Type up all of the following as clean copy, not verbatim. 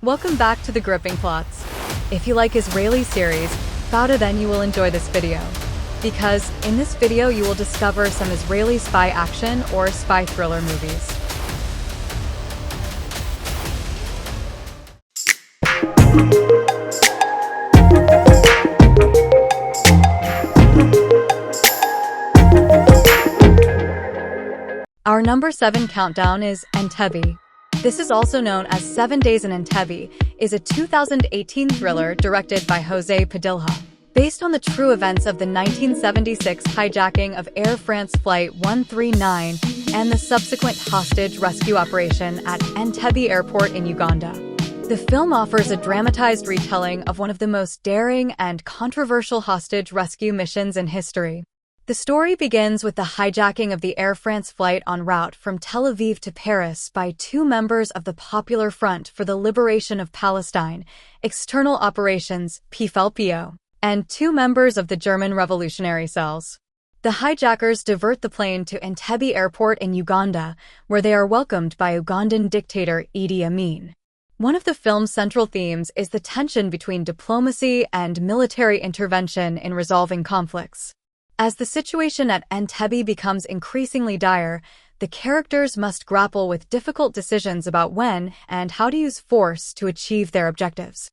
Welcome back to the gripping plots. If you like Israeli series, Fauda, then you will enjoy this video. Because in this video you will discover some Israeli spy action or spy thriller movies. Our number 7 countdown is Entebbe. This is also known as 7 Days in Entebbe, is a 2018 thriller directed by Jose Padilha. Based on the true events of the 1976 hijacking of Air France Flight 139 and the subsequent hostage rescue operation at Entebbe Airport in Uganda. The film offers a dramatized retelling of one of the most daring and controversial hostage rescue missions in history. The story begins with the hijacking of the Air France flight en route from Tel Aviv to Paris by two members of the Popular Front for the Liberation of Palestine, External Operations, PFLPO, and two members of the German Revolutionary Cells. The hijackers divert the plane to Entebbe Airport in Uganda, where they are welcomed by Ugandan dictator Idi Amin. One of the film's central themes is the tension between diplomacy and military intervention in resolving conflicts. As the situation at Entebbe becomes increasingly dire, the characters must grapple with difficult decisions about when and how to use force to achieve their objectives.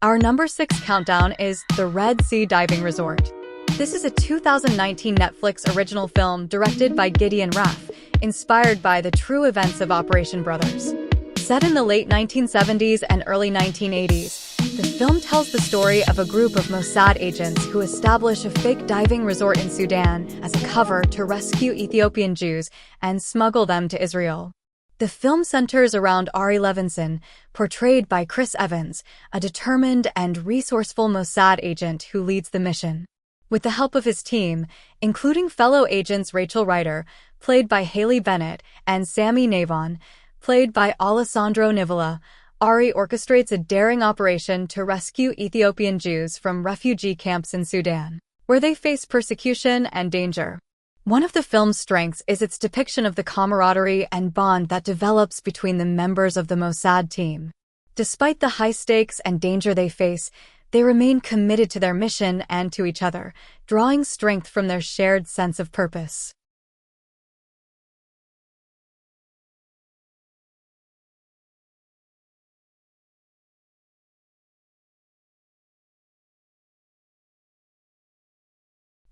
Our number 6 countdown is The Red Sea Diving Resort. This is a 2019 Netflix original film directed by Gideon Raff, inspired by the true events of Operation Brothers. Set in the late 1970s and early 1980s, the film tells the story of a group of Mossad agents who establish a fake diving resort in Sudan as a cover to rescue Ethiopian Jews and smuggle them to Israel. The film centers around Ari Levinson, portrayed by Chris Evans, a determined and resourceful Mossad agent who leads the mission. With the help of his team, including fellow agents Rachel Ryder, played by Haley Bennett, and Sammy Navon, played by Alessandro Nivola, Ari orchestrates a daring operation to rescue Ethiopian Jews from refugee camps in Sudan, where they face persecution and danger. One of the film's strengths is its depiction of the camaraderie and bond that develops between the members of the Mossad team. Despite the high stakes and danger they face, they remain committed to their mission and to each other, drawing strength from their shared sense of purpose.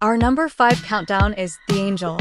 Our number 5 countdown is The Angel.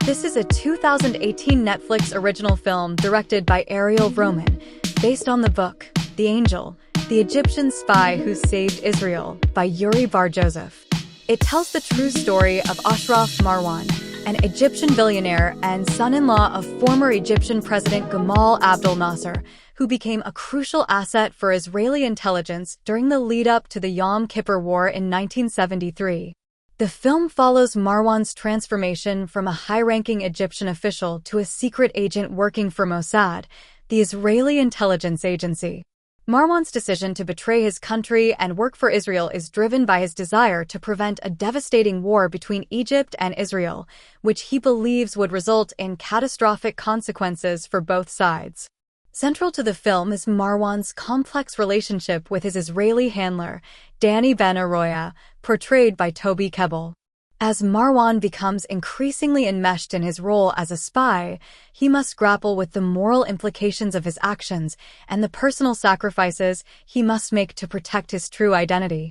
This is a 2018 Netflix original film directed by Ariel Vroman, based on the book, The Angel, the Egyptian Spy Who Saved Israel, by Yuri Bar-Joseph. It tells the true story of Ashraf Marwan, an Egyptian billionaire and son-in-law of former Egyptian President Gamal Abdel Nasser, who became a crucial asset for Israeli intelligence during the lead-up to the Yom Kippur War in 1973. The film follows Marwan's transformation from a high-ranking Egyptian official to a secret agent working for Mossad, the Israeli intelligence agency. Marwan's decision to betray his country and work for Israel is driven by his desire to prevent a devastating war between Egypt and Israel, which he believes would result in catastrophic consequences for both sides. Central to the film is Marwan's complex relationship with his Israeli handler, Danny Ben Arroya, portrayed by Toby Kebbell. As Marwan becomes increasingly enmeshed in his role as a spy, he must grapple with the moral implications of his actions and the personal sacrifices he must make to protect his true identity.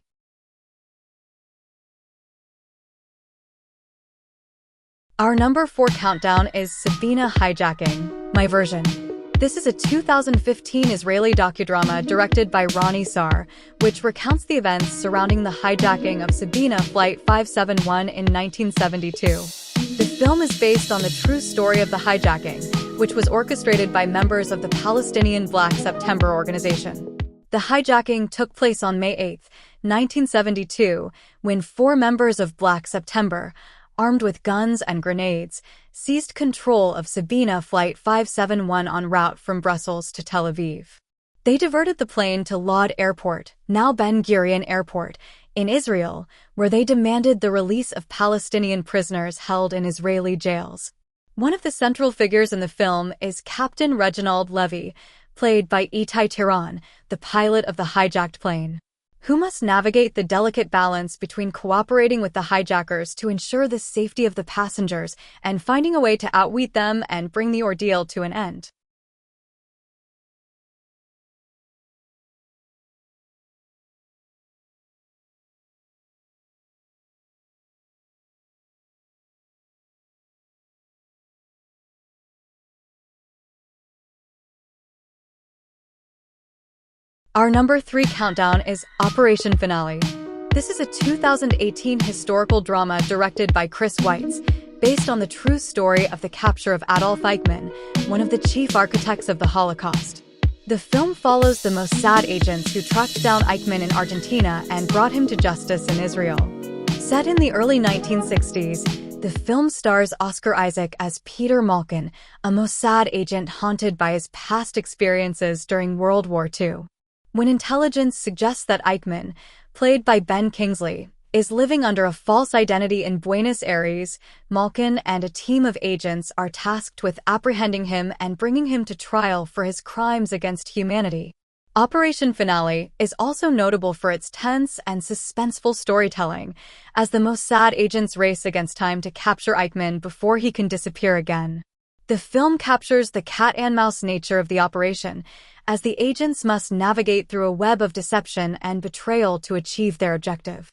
Our number 4 countdown is Sabina Hijacking, My Version. This is a 2015 Israeli docudrama directed by Ronnie Sar, which recounts the events surrounding the hijacking of Sabina Flight 571 in 1972. The film is based on the true story of the hijacking, which was orchestrated by members of the Palestinian Black September organization. The hijacking took place on May 8, 1972, when 4 members of Black September, armed with guns and grenades, seized control of Sabina Flight 571 en route from Brussels to Tel Aviv. They diverted the plane to Lod Airport, now Ben Gurion Airport, in Israel, where they demanded the release of Palestinian prisoners held in Israeli jails. One of the central figures in the film is Captain Reginald Levy, played by Itai Tiran, the pilot of the hijacked plane, who must navigate the delicate balance between cooperating with the hijackers to ensure the safety of the passengers and finding a way to outwit them and bring the ordeal to an end. Our number 3 countdown is Operation Finale. This is a 2018 historical drama directed by Chris Weitz, based on the true story of the capture of Adolf Eichmann, one of the chief architects of the Holocaust. The film follows the Mossad agents who tracked down Eichmann in Argentina and brought him to justice in Israel. Set in the early 1960s, the film stars Oscar Isaac as Peter Malkin, a Mossad agent haunted by his past experiences during World War II. When intelligence suggests that Eichmann, played by Ben Kingsley, is living under a false identity in Buenos Aires, Malkin and a team of agents are tasked with apprehending him and bringing him to trial for his crimes against humanity. Operation Finale is also notable for its tense and suspenseful storytelling, as the Mossad agents race against time to capture Eichmann before he can disappear again. The film captures the cat-and-mouse nature of the operation, as the agents must navigate through a web of deception and betrayal to achieve their objective.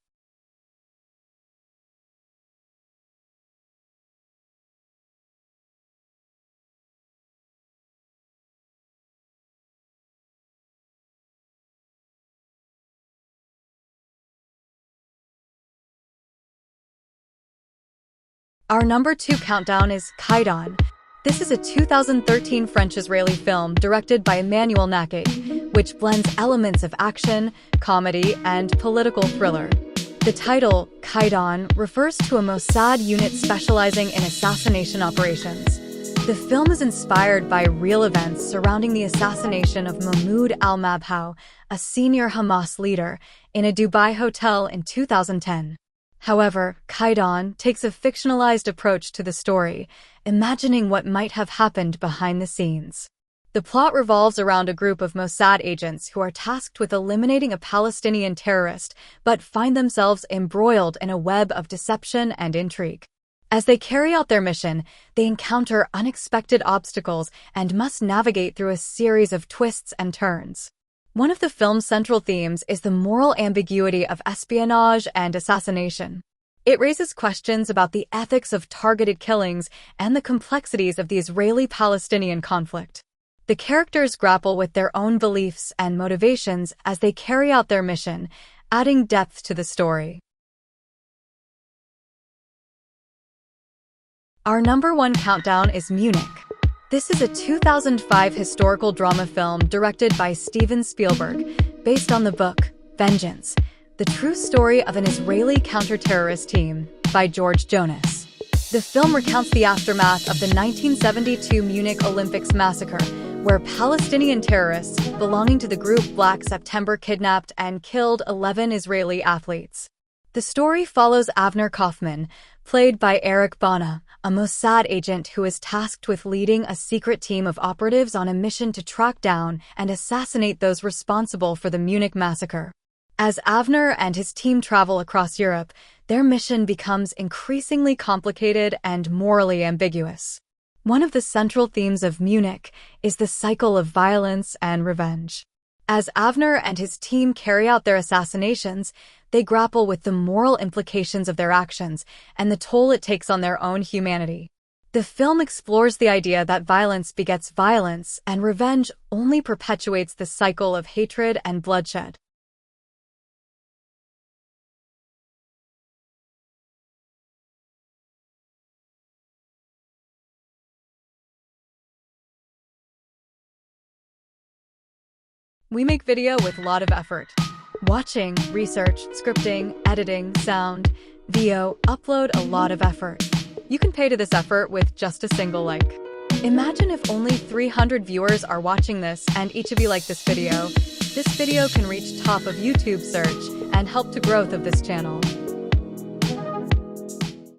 Our number 2 countdown is Kaidon. This is a 2013 French-Israeli film directed by Emmanuel Naquet, which blends elements of action, comedy, and political thriller. The title, Kaidon, refers to a Mossad unit specializing in assassination operations. The film is inspired by real events surrounding the assassination of Mahmoud al-Mabhouh, a senior Hamas leader, in a Dubai hotel in 2010. However, Kaidon takes a fictionalized approach to the story, imagining what might have happened behind the scenes. The plot revolves around a group of Mossad agents who are tasked with eliminating a Palestinian terrorist, but find themselves embroiled in a web of deception and intrigue. As they carry out their mission, they encounter unexpected obstacles and must navigate through a series of twists and turns. One of the film's central themes is the moral ambiguity of espionage and assassination. It raises questions about the ethics of targeted killings and the complexities of the Israeli-Palestinian conflict. The characters grapple with their own beliefs and motivations as they carry out their mission, adding depth to the story. Our number 1 countdown is Munich. This is a 2005 historical drama film directed by Steven Spielberg, based on the book Vengeance, the true story of an Israeli counter-terrorist team, by George Jonas. The film recounts the aftermath of the 1972 Munich Olympics massacre, where Palestinian terrorists belonging to the group Black September kidnapped and killed 11 Israeli athletes. The story follows Avner Kaufman, played by Eric Bana, a Mossad agent who is tasked with leading a secret team of operatives on a mission to track down and assassinate those responsible for the Munich massacre. As Avner and his team travel across Europe, their mission becomes increasingly complicated and morally ambiguous. One of the central themes of Munich is the cycle of violence and revenge. As Avner and his team carry out their assassinations, they grapple with the moral implications of their actions and the toll it takes on their own humanity. The film explores the idea that violence begets violence and revenge only perpetuates the cycle of hatred and bloodshed. We make video with a lot of effort. Watching, research, scripting, editing, sound, video, upload a lot of effort. You can pay to this effort with just a single like. Imagine if only 300 viewers are watching this and each of you like this video. This video can reach top of YouTube search and help to growth of this channel.